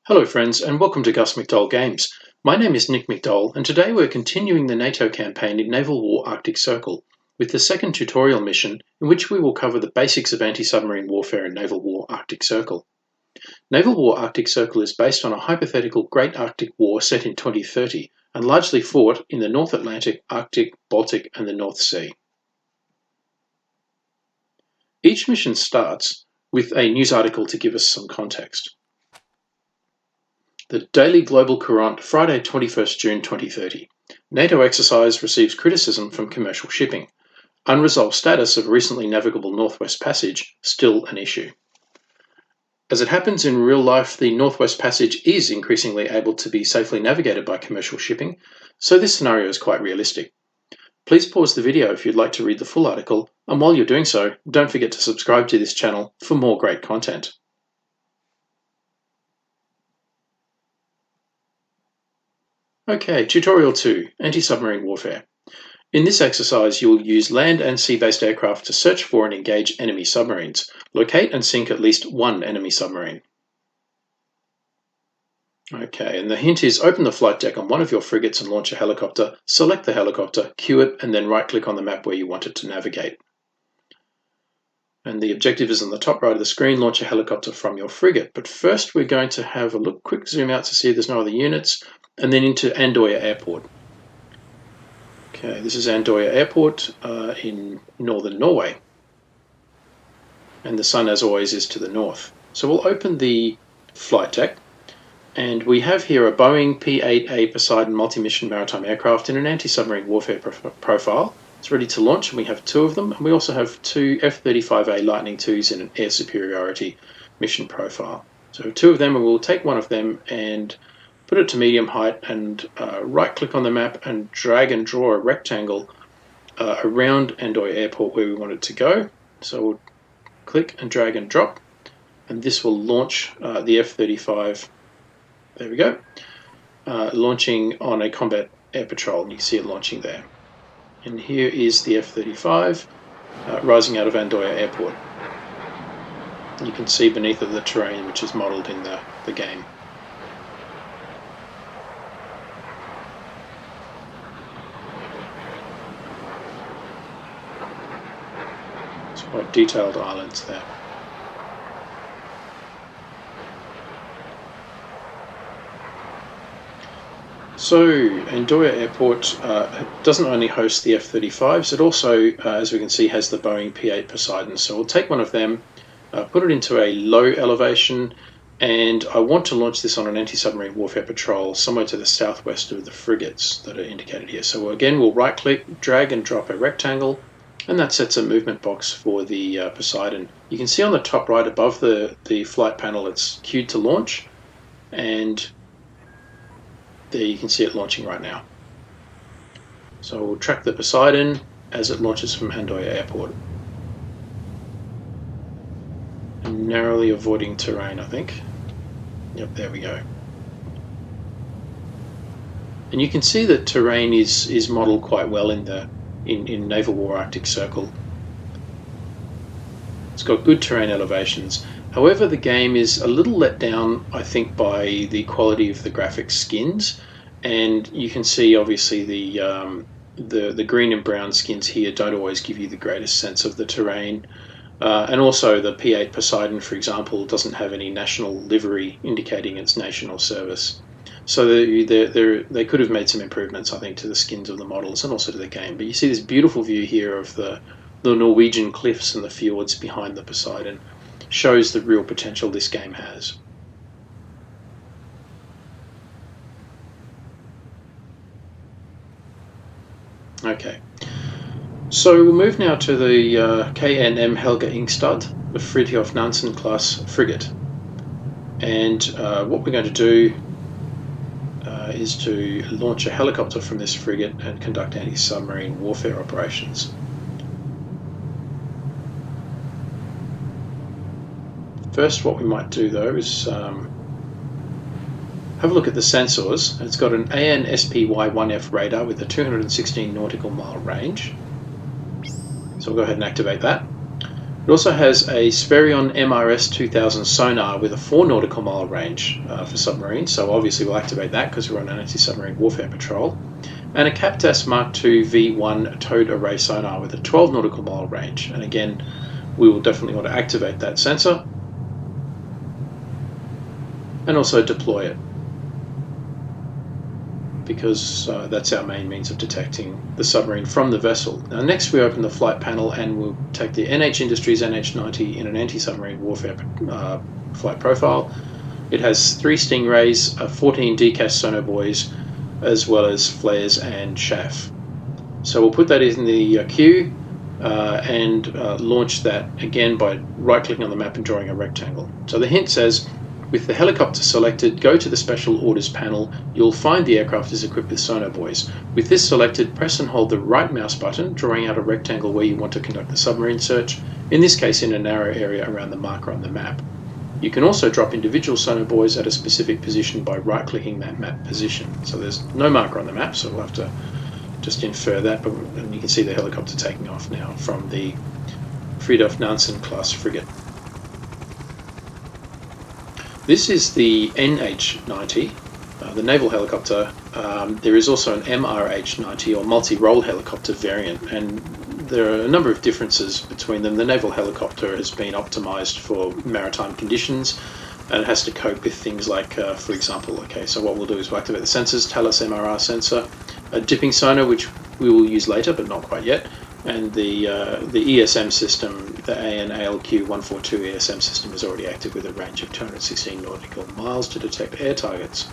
Hello friends and welcome to gusmcdollgames. My name is Nick McDowell and today we're continuing the NATO campaign in Naval War Arctic Circle with the second tutorial mission in which we will cover the basics of anti-submarine warfare in Naval War Arctic Circle. Naval War Arctic Circle is based on a hypothetical Great Arctic War set in 2030 and largely fought in the North Atlantic, Arctic, Baltic and the North Sea. Each mission starts with a news article to give us some context. The Daily Global Courant, Friday 21st June 2030. NATO exercise receives criticism from commercial shipping. Unresolved status of recently navigable Northwest Passage still an issue. As it happens in real life, the Northwest Passage is increasingly able to be safely navigated by commercial shipping, so this scenario is quite realistic. Please pause the video if you'd like to read the full article, and while you're doing so, don't forget to subscribe to this channel for more great content. Okay, Tutorial 2, Anti-Submarine Warfare. In this exercise, you will use land and sea-based aircraft to search for and engage enemy submarines. Locate and sink at least one enemy submarine. Okay, and the hint is open the flight deck on one of your frigates and launch a helicopter, select the helicopter, cue it, and then right-click on the map where you want it to navigate. And the objective is on the top right of the screen, launch a helicopter from your frigate. But first we're going to have a look, quick zoom out to see if there's no other units, and then into Andøya Airport. Okay, this is Andøya Airport in northern Norway. And the sun, as always, is to the north. So we'll open the flight deck, and we have here a Boeing P-8A Poseidon multi-mission maritime aircraft in an anti-submarine warfare profile. It's ready to launch, and we have two of them, and we also have two F-35A Lightning IIs in an air superiority mission profile. So two of them, and we'll take one of them and put it to medium height and right-click on the map and drag and draw a rectangle around Andøya Airport where we want it to go. So we'll click and drag and drop, and this will launch the F-35. There we go. Launching on a combat air patrol, and you can see it launching there. And here is the F-35 rising out of Andøya Airport. You can see beneath it the terrain which is modelled in the game. It's quite detailed islands there. So Andøya Airport doesn't only host the F-35s, it also, as we can see, has the Boeing P-8 Poseidon. So we'll take one of them, put it into a low elevation, and I want to launch this on an anti-submarine warfare patrol somewhere to the southwest of the frigates that are indicated here. So again, we'll right-click, drag and drop a rectangle, and that sets a movement box for the Poseidon. You can see on the top right above the flight panel it's queued to launch, and there you can see it launching right now. So we'll track the Poseidon as it launches from Andøya Airport. And narrowly avoiding terrain, I think. Yep, there we go. And you can see that terrain is modelled quite well in Naval War Arctic Circle. It's got good terrain elevations. However, the game is a little let down, I think, by the quality of the graphics skins, and you can see obviously the green and brown skins here don't always give you the greatest sense of the terrain, and also the P-8 Poseidon, for example, doesn't have any national livery indicating its national service. So they could have made some improvements, I think, to the skins of the models and also to the game. But you see this beautiful view here of the Norwegian cliffs and the fjords behind the Poseidon. Shows the real potential this game has. Okay, so we'll move now to the KNM Helga Ingstad, the Fridtjof Nansen class frigate. And what we're going to do is to launch a helicopter from this frigate and conduct anti-submarine warfare operations. First, what we might do though is have a look at the sensors. It's got an AN/SPY-1F radar with a 216 nautical mile range. So we'll go ahead and activate that. It also has a Spherion MRS 2000 sonar with a 4 nautical mile range for submarines, so obviously we'll activate that because we're on an anti-submarine warfare patrol, and a Captas Mark II V1 towed array sonar with a 12 nautical mile range, and again we will definitely want to activate that sensor and also deploy it, because that's our main means of detecting the submarine from the vessel. Now next we open the flight panel and we'll take the NH Industries NH90 in an anti-submarine warfare flight profile. It has 3 Stingrays, 14 DCAS sonobuoys, as well as flares and chaff. So we'll put that in the queue and launch that again by right-clicking on the map and drawing a rectangle. So the hint says, with the helicopter selected, go to the Special Orders panel. You'll find the aircraft is equipped with sonobuoys. With this selected, press and hold the right mouse button, drawing out a rectangle where you want to conduct the submarine search, in this case in a narrow area around the marker on the map. You can also drop individual sonobuoys at a specific position by right-clicking that map position. So there's no marker on the map, so we'll have to just infer that, and you can see the helicopter taking off now from the Fridtjof Nansen class frigate. This is the NH90, the naval helicopter. There is also an MRH90 or multi-role helicopter variant, and there are a number of differences between them. The naval helicopter has been optimized for maritime conditions, and it has to cope with things like, for example, so what we'll do is we'll activate the sensors, Thales MRR sensor, a dipping sonar, which we will use later, but not quite yet, and the ESM system, the AN/ALQ 142 ESM system, is already active with a range of 216 nautical miles to detect air targets.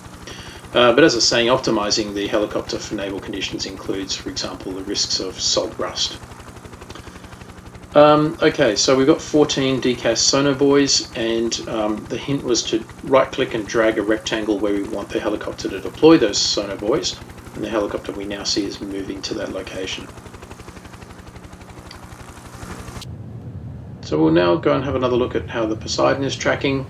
But as I was saying, optimizing the helicopter for naval conditions includes, for example, the risks of salt rust. Okay, so we've got 14 DCAS sonobuoys, and the hint was to right-click and drag a rectangle where we want the helicopter to deploy those sonobuoys, and the helicopter we now see is moving to that location. So we'll now go and have another look at how the Poseidon is tracking.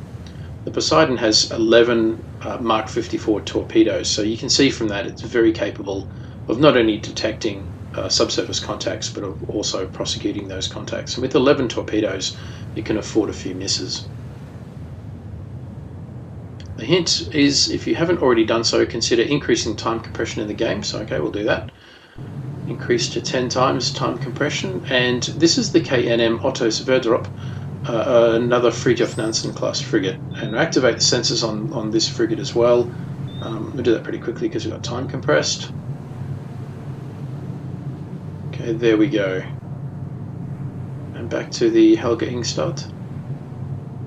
The Poseidon has 11 Mark 54 torpedoes, so you can see from that it's very capable of not only detecting subsurface contacts, but of also prosecuting those contacts. And with 11 torpedoes, you can afford a few misses. The hint is, if you haven't already done so, consider increasing time compression in the game. So okay, we'll do that. Increase to 10 times time compression, and this is the KNM Otto Sverdrup, another Fridtjof Nansen class frigate, and activate the sensors on this frigate as well. We'll do that pretty quickly because we've got time compressed. Okay, there we go. And back to the Helge Ingstad.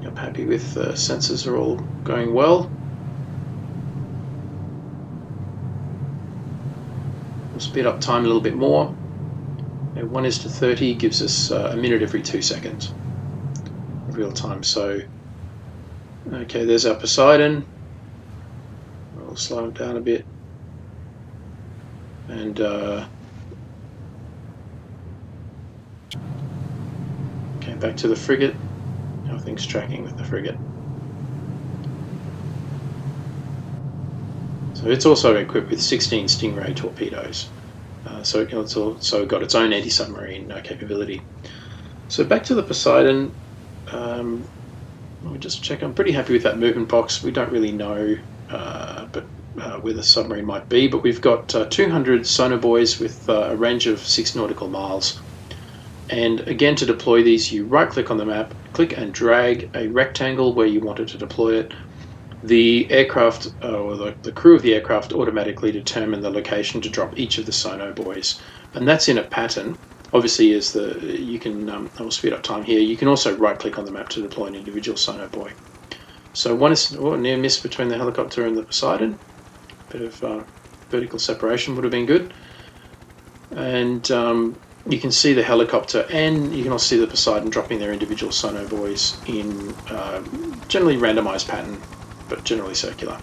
I'm happy with the sensors are all going well. We'll speed up time a little bit more. 1:30 gives us a minute every 2 seconds real time. So okay, there's our Poseidon. We'll slow it down a bit, and okay, back to the frigate. How things tracking with the frigate. So it's also equipped with 16 Stingray torpedoes, so it's also got its own anti-submarine capability. So back to the Poseidon. Let me just check. I'm pretty happy with that movement box. We don't really know where the submarine might be, but we've got 200 sonobuoys with a range of 6 nautical miles. And again, to deploy these, you right-click on the map, click and drag a rectangle where you wanted to deploy it. The aircraft, or the crew of the aircraft, automatically determine the location to drop each of the sonobuoys, and that's in a pattern. Obviously, you can, I'll speed up time here. You can also right-click on the map to deploy an individual sonobuoy. So one is a near miss between the helicopter and the Poseidon. Bit of vertical separation would have been good, and you can see the helicopter, and you can also see the Poseidon dropping their individual sonobuoys in generally randomized pattern, but generally circular.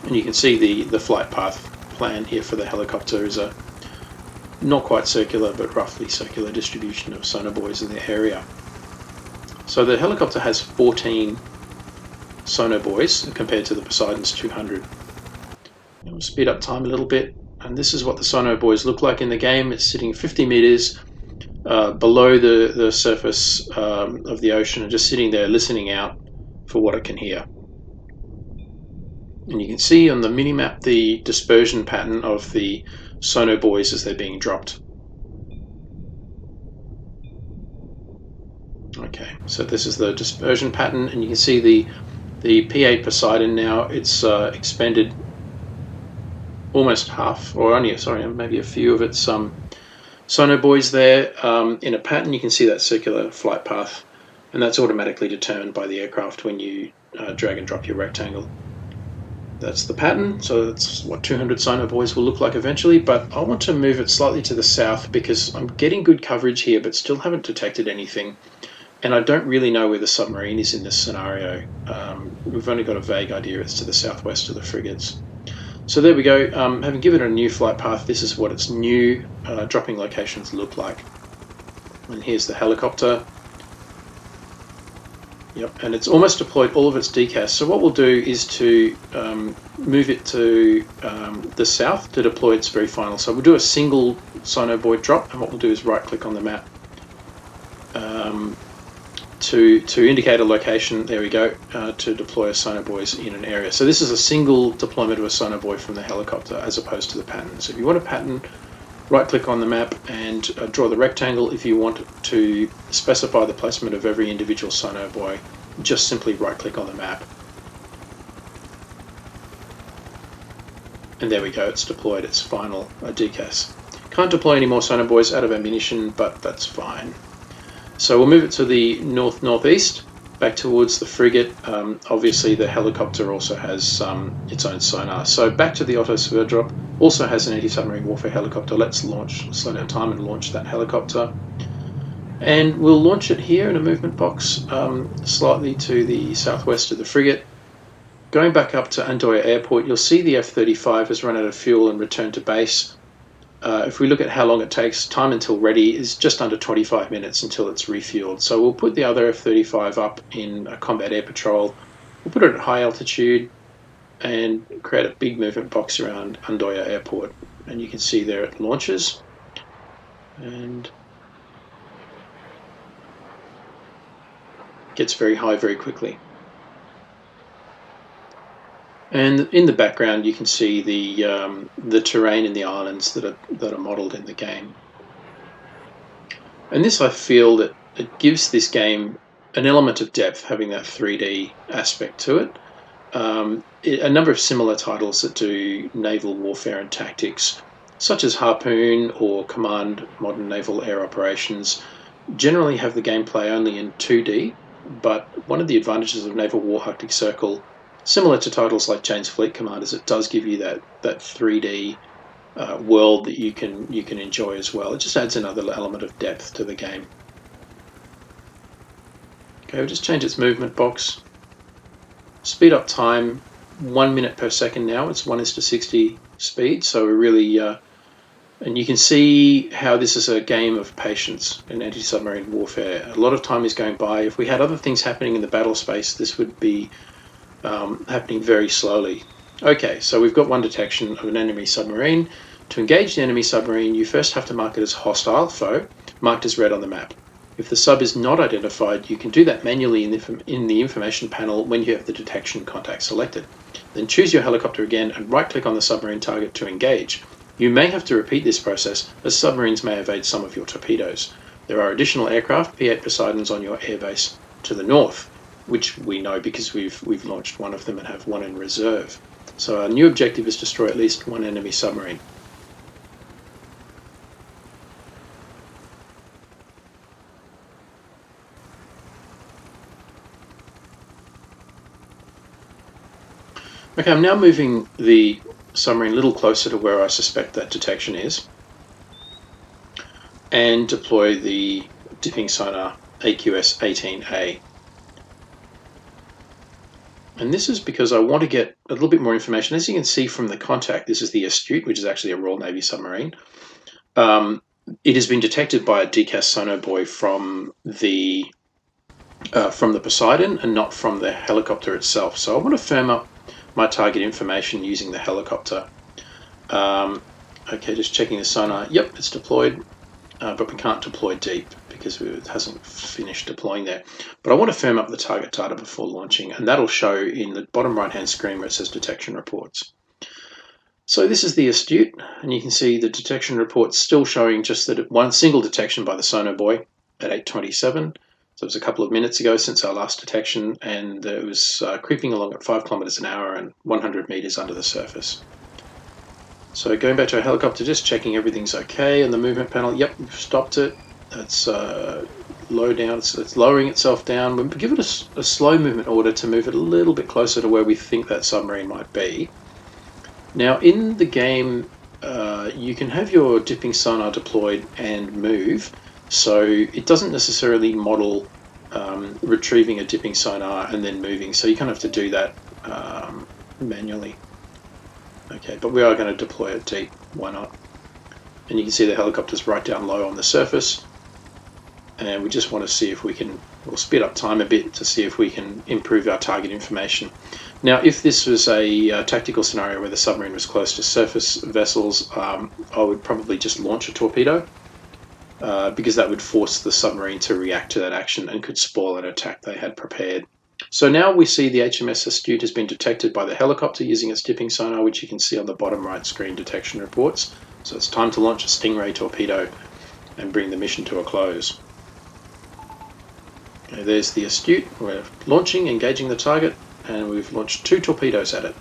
And you can see the flight path plan here for the helicopter is a not quite circular, but roughly circular distribution of sonobuoys in the area. So the helicopter has 14 sonobuoys compared to the Poseidon's 200. We'll speed up time a little bit, and this is what the sonobuoys look like in the game. It's sitting 50 meters below the surface of the ocean and just sitting there listening out for what it can hear. And you can see on the mini-map the dispersion pattern of the sonobuoys as they're being dropped. Okay, so this is the dispersion pattern, and you can see the P8 Poseidon now, it's expended almost half, or only, sorry, maybe a few of its sonobuoys there in a pattern. You can see that circular flight path, and that's automatically determined by the aircraft when you drag and drop your rectangle. That's the pattern, so that's what 200 sonobuoys will look like eventually, but I want to move it slightly to the south because I'm getting good coverage here but still haven't detected anything, and I don't really know where the submarine is in this scenario. We've only got a vague idea it's to the southwest of the frigates. So there we go. Having given it a new flight path, this is what its new dropping locations look like. And here's the helicopter. Yep, and it's almost deployed all of its decas. So what we'll do is to move it to the south to deploy its very final. So we'll do a single sonobuoy drop, and what we'll do is right-click on the map to indicate a location. There we go, to deploy a sonobuoys in an area. So this is a single deployment of a sonobuoy from the helicopter as opposed to the pattern. So if you want a pattern, right-click on the map and draw the rectangle. If you want to specify the placement of every individual sonobuoy, just simply right-click on the map. And there we go, it's deployed its final decas. Can't deploy any more sonobuoys out of ammunition, but that's fine. So we'll move it to the north-northeast, back towards the frigate. Obviously the helicopter also has its own sonar. So back to the Otto Sverdrup, also has an anti-submarine warfare helicopter. Let's slow down time and launch that helicopter. And we'll launch it here in a movement box, slightly to the southwest of the frigate. Going back up to Andoya Airport, you'll see the F-35 has run out of fuel and returned to base. If we look at how long it takes, time until ready is just under 25 minutes until it's refueled. So we'll put the other F-35 up in a combat air patrol. We'll put it at high altitude and create a big movement box around Andoya Airport. And you can see there it launches. And gets very high very quickly. And in the background, you can see the terrain in the islands that are modelled in the game. And this, I feel that it gives this game an element of depth, having that 3D aspect to it. A number of similar titles that do naval warfare and tactics, such as Harpoon or Command Modern Naval Air Operations, generally have the gameplay only in 2D. But one of the advantages of Naval War Arctic Circle, similar to titles like Jane's Fleet Command, is it does give you that 3D world that you can enjoy as well. It just adds another element of depth to the game. Okay, we'll just change its movement box. Speed up time, 1 minute per second now. It's 1:60 speed, so we're really... and you can see how this is a game of patience in anti-submarine warfare. A lot of time is going by. If we had other things happening in the battle space, this would be happening very slowly. Okay, so we've got one detection of an enemy submarine. To engage the enemy submarine, you first have to mark it as hostile foe, marked as red on the map. If the sub is not identified, you can do that manually in the information panel when you have the detection contact selected. Then choose your helicopter again and right-click on the submarine target to engage. You may have to repeat this process, as submarines may evade some of your torpedoes. There are additional aircraft, P8 Poseidons, on your airbase to the north, which we know because we've launched one of them and have one in reserve. So our new objective is to destroy at least one enemy submarine. Okay, I'm now moving the submarine a little closer to where I suspect that detection is, and deploy the dipping sonar AQS-18A. And this is because I want to get a little bit more information. As you can see from the contact, this is the Astute, which is actually a Royal Navy submarine. It has been detected by a decast sonobuoy from the Poseidon and not from the helicopter itself. So I want to firm up my target information using the helicopter. Okay, just checking the sonar. Yep, it's deployed. but we can't deploy deep because it hasn't finished deploying there. But I want to firm up the target data before launching, and that'll show in the bottom right-hand screen where it says detection reports. So this is the Astute, and you can see the detection reports still showing just that one single detection by the sonobuoy at 8:27. So it was a couple of minutes ago since our last detection, and it was creeping along at 5 kilometers an hour and 100 meters under the surface. So going back to our helicopter, just checking everything's okay, and the movement panel, yep, we've stopped it. It's low down, it's lowering itself down. We'll give it a slow movement order to move it a little bit closer to where we think that submarine might be. Now in the game, you can have your dipping sonar deployed and move, so it doesn't necessarily model retrieving a dipping sonar and then moving, so you kind of have to do that manually. Okay, but we are going to deploy it deep, why not? And you can see the helicopter's right down low on the surface, and we just want to see if we'll speed up time a bit to see if we can improve our target information. Now, if this was a tactical scenario where the submarine was close to surface vessels, I would probably just launch a torpedo, because that would force the submarine to react to that action and could spoil an attack they had prepared. So now we see the HMS Astute has been detected by the helicopter using its dipping sonar, which you can see on the bottom right screen detection reports. So it's time to launch a Stingray torpedo and bring the mission to a close. Okay, there's the Astute. We're launching, engaging the target, and we've launched 2 torpedoes at it.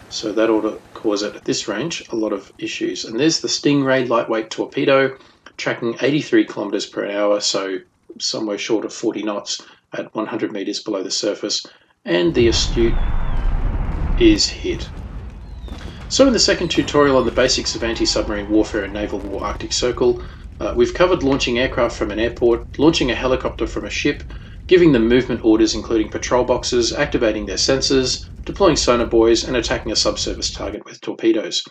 So that ought to cause it at this range a lot of issues. And there's the Stingray lightweight torpedo tracking 83 kilometers per hour, so somewhere short of 40 knots at 100 meters below the surface, and the Astute is hit. So in the second tutorial on the basics of anti-submarine warfare in Naval War Arctic Circle, we've covered launching aircraft from an airport, launching a helicopter from a ship, giving them movement orders including patrol boxes, activating their sensors, deploying sonobuoys, and attacking a subsurface target with torpedoes.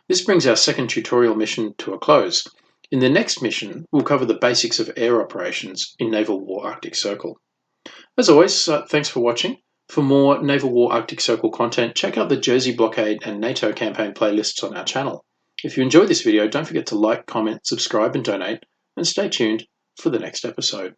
This brings our second tutorial mission to a close. In the next mission, we'll cover the basics of air operations in Naval War Arctic Circle. As always, thanks for watching. For more Naval War Arctic Circle content, check out the Jersey Blockade and NATO campaign playlists on our channel. If you enjoyed this video, don't forget to like, comment, subscribe and donate, and stay tuned for the next episode.